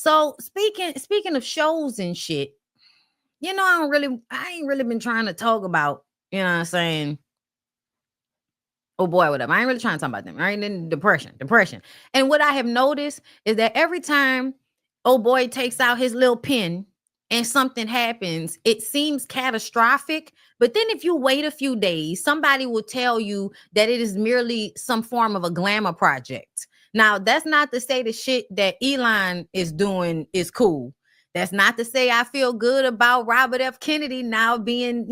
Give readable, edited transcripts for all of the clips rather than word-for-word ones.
So speaking of shows and shit, I ain't really been trying to talk about, you know what I'm saying? Oh boy, whatever. I ain't really trying to talk about them, right? And then depression. And what I have noticed is that every time oh boy takes out his little pen and something happens, it seems catastrophic. But then if you wait a few days, somebody will tell you that it is merely some form of a glamour project. Now, that's not to say the shit that Elon is doing is cool. That's not to say I feel good about Robert F. Kennedy now being,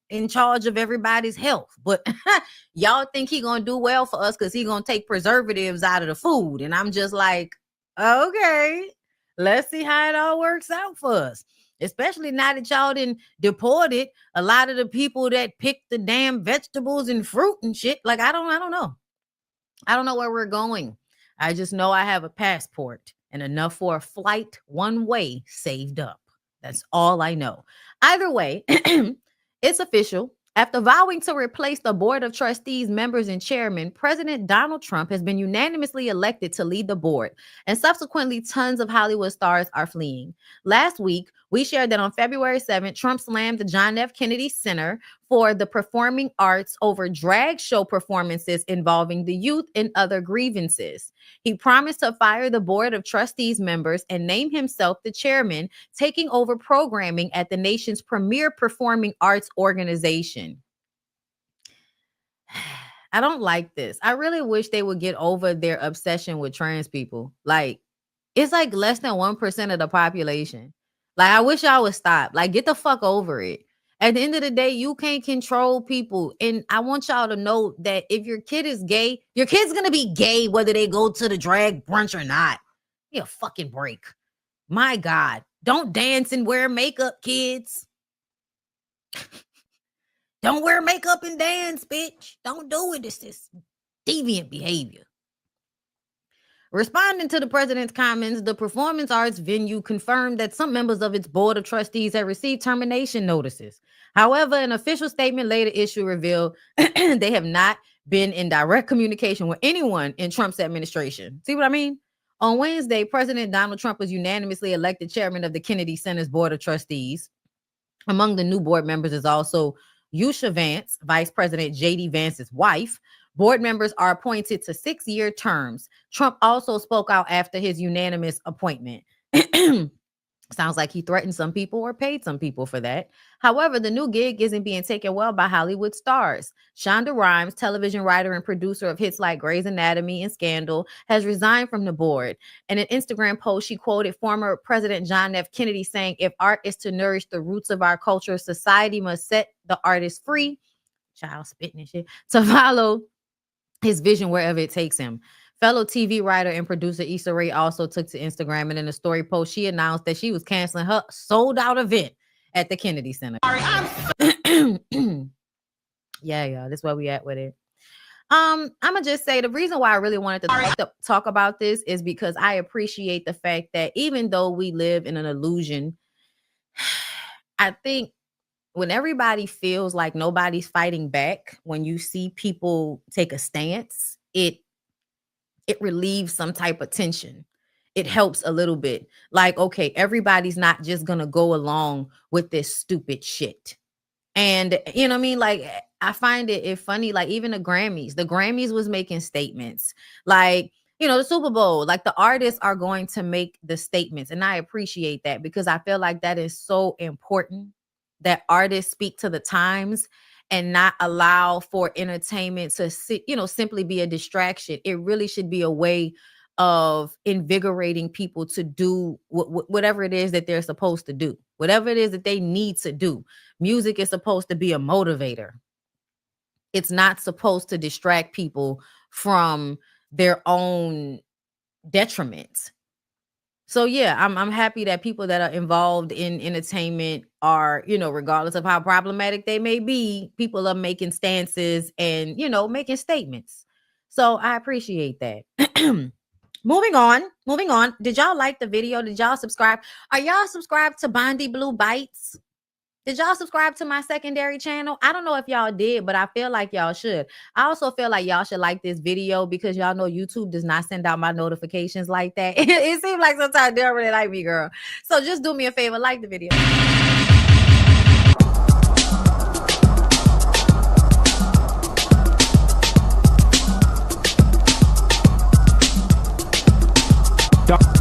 in charge of everybody's health. But y'all think he gonna do well for us because he gonna take preservatives out of the food. And I'm just like, okay, let's see how it all works out for us. Especially now that y'all done deported a lot of the people that picked the damn vegetables and fruit and shit. Like, I don't know. I don't know where we're going. I just know I have a passport and enough for a flight one way saved up. That's all I know. Either way, it's official. After vowing to replace the board of trustees, members, and chairman, President Donald Trump has been unanimously elected to lead the board, and subsequently, tons of Hollywood stars are fleeing. Last week, we shared that on February 7th, Trump slammed the John F. Kennedy Center for the Performing Arts over drag show performances involving the youth and other grievances. He promised to fire the board of trustees members and name himself the chairman, taking over programming at the nation's premier performing arts organization. I don't like this. I really wish they would get over their obsession with trans people. Like, it's like less than 1% of the population. Like, I wish y'all would stop. Like, get the fuck over it. At the end of the day, you can't control people. And I want y'all to know that if your kid is gay, your kid's going to be gay whether they go to the drag brunch or not. Give a fucking break. My God. Don't dance and wear makeup, kids. Don't wear makeup and dance, bitch. Don't do it. This is deviant behavior. Responding to the president's comments, the performance arts venue confirmed that some members of its board of trustees had received termination notices. However, an official statement later issued revealed they have not been in direct communication with anyone in Trump's administration. See what I mean? On Wednesday, President Donald Trump was unanimously elected chairman of the Kennedy Center's board of trustees. Among the new board members is also Yusha Vance, Vice President J.D. Vance's wife. Board members are appointed to 6-year terms. Trump also spoke out after his unanimous appointment. Sounds like he threatened some people or paid some people for that. However, the new gig isn't being taken well by Hollywood stars. Shonda Rhimes, television writer and producer of hits like Grey's Anatomy and Scandal, has resigned from the board. In an Instagram post, she quoted former President John F. Kennedy saying, "If art is to nourish the roots of our culture, society must set the artist free," child spitting and shit, "to follow his vision wherever it takes him." Fellow TV writer and producer Issa Rae also took to Instagram, and in a story post, she announced that she was canceling her sold-out event at the Kennedy Center. Yeah, that's where we at with it. I'm gonna just say the reason why I really wanted to talk about this is because I appreciate the fact that even though we live in an illusion, I think when everybody feels like nobody's fighting back, when you see people take a stance, it relieves some type of tension. It helps a little bit. Like, okay, everybody's not just gonna go along with this stupid shit. And you know what I mean? Like, I find it funny, like even the Grammys was making statements. Like, the Super Bowl, like the artists are going to make the statements. And I appreciate that because I feel like that is so important that artists speak to the times and not allow for entertainment to simply be a distraction. It really should be a way of invigorating people to do whatever it is that they're supposed to do, whatever it is that they need to do. Music is supposed to be a motivator. It's not supposed to distract people from their own detriment. So yeah, I'm happy that people that are involved in entertainment are, regardless of how problematic they may be, people are making stances and, making statements. So I appreciate that. Moving on. Did y'all like the video? Did y'all subscribe? Are y'all subscribed to Bondi Blue Bites? Did y'all subscribe to my secondary channel? I don't know if y'all did, but I feel like y'all should. I also feel like y'all should like this video because y'all know YouTube does not send out my notifications like that. It seems like sometimes they don't really like me, girl. So just do me a favor, like the video. Stop.